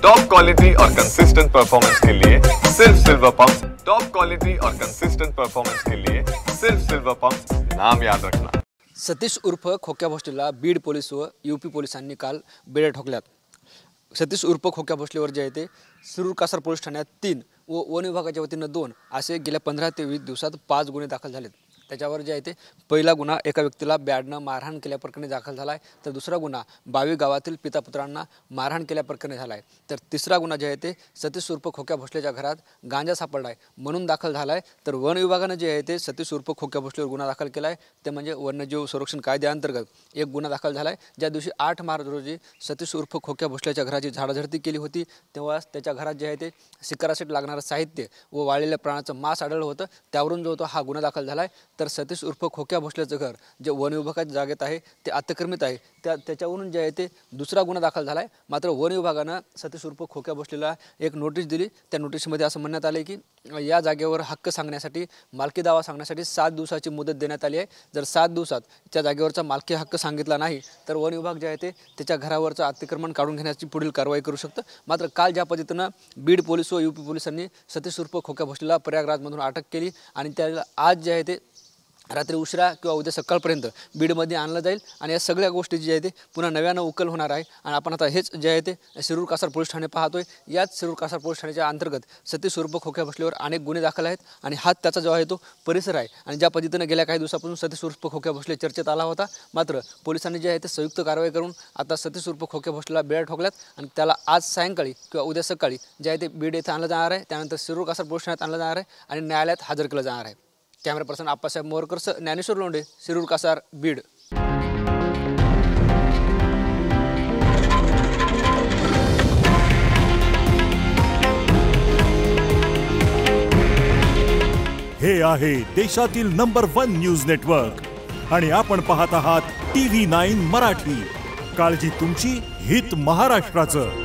Top quality और consistent performance के लिए सिर्फ सिल्वर पंप्स। टॉप क्वालिटी और कंसिस्टेंट परफॉर्मेंस के लिए सिर्फ सिल्वर पंप्स, नाम याद रखना। सतीश उर्फ खोक्या भोसलेला बीड पोलीस व यूपी पोलिसांनी काल बेड्या ठोकल्यात। सतीश उर्फ खोक्या भोसलेवर जे आहे ते शिरूर कासार पोलीस ठाण्यात 3 व वन विभागाच्या वतीनं 2 असे गेल्या 15 ते 20 दिवसात 5 गुन्हे दाखल झालेत। त्याच्यावर जे आहे ते पहिला गुन्हा एका व्यक्तीला बॅडनं मारहाण केल्याप्रकरणी दाखल झाला आहे, तर दुसरा गुन्हा 22 गावातील पितापुत्रांना मारहाण केल्याप्रकरणी झाला आहे, तर तिसरा गुन्हा जे आहे ते सतीश उर्फ खोक्या भोसलेच्या घरात गांजा सापडला आहे म्हणून दाखल झाला आहे। तर वन विभागानं जे आहे ते सतीश उर्फ खोक्या भोसलेवर गुन्हा दाखल केला आहे, ते म्हणजे वन्यजीव संरक्षण कायद्याअंतर्गत एक गुन्हा दाखल झाला आहे। ज्या दिवशी 8 मार्च रोजी सतीश उर्फ खोक्या भोसलेच्या घराची झाडाझडती केली होती, तेव्हा त्याच्या घरात जे आहे ते शिकारासाठी लागणारं साहित्य व वाळलेल्या प्राण्याचं मांस आढळलं होतं, त्यावरून जो हा गुन्हा दाखल झाला आहे। तर सतीश उर्फ खोक्या भोसलेचं घर जे वन विभागाच्या जागेत आहे ते अतिक्रमित आहे, त्याच्यावरून जे आहे ते दुसरा गुन्हा दाखल झाला आहे। मात्र वन विभागानं सतीश उर्फ खोक्या भोसलेला एक नोटीस दिली। त्या नोटीसमध्ये असं म्हणण्यात आलं की या जागेवर हक्क सांगण्यासाठी, मालकी दावा सांगण्यासाठी 7 दिवसाची मुदत देण्यात आली आहे। जर 7 दिवसात त्या जागेवरचा मालकी हक्क सांगितला नाही तर वन विभाग जे आहे ते त्याच्या घरावरचं अतिक्रमण काढून घेण्याची पुढील कारवाई करू शकतं। मात्र काल ज्या पद्धतीनं बीड पोलीस व यूपी पोलिसांनी सतीश उर्फ खोक्या भोसलेला प्रयागराजमधून अटक केली आणि त्याला आज जे आहे ते रात्री उशिरा किंवा उद्या सकाळपर्यंत बीडमध्ये आणलं जाईल आणि या सगळ्या गोष्टी जी आहे ते पुन्हा नव्यानं उकल होणार आहे। आणि आपण आता हेच जे आहे ते शिरूर कासार पोलीस ठाणे पाहतोय। याच शिरूर कासार पोलीस ठाण्याच्या अंतर्गत सतीश उर्फ खोक्या भोसलेवर अनेक गुन्हे दाखल आहेत आणि हा त्याचा जो आहे तो परिसर आहे। आणि ज्या पद्धतीनं गेल्या काही दिवसापासून सतीश उर्फ खोक्या भोसले चर्चेत आला होता, मात्र पोलिसांनी जे आहे ते संयुक्त कारवाई करून आता सतीश उर्फ खोक्या भोसलेला बेड्या ठोकल्यात आणि त्याला आज सायंकाळी किंवा उद्या सकाळी जे आहे ते बीड येथे आणलं जाणार आहे, त्यानंतर शिरूर कासार पोलीस ठाण्यात आणलं जाणार आहे आणि न्यायालयात हजर केलं जाणार आहे। Camera person Appasaheb Morkar, Dnyaneshwar Londhe, Shirur Kasar, Beed. हे आहे देशातील नंबर 1 न्यूज नेटवर्क आणि आपण पाहत आहात TV9 मराठी। काळजी तुमची, हित महाराष्ट्राचं।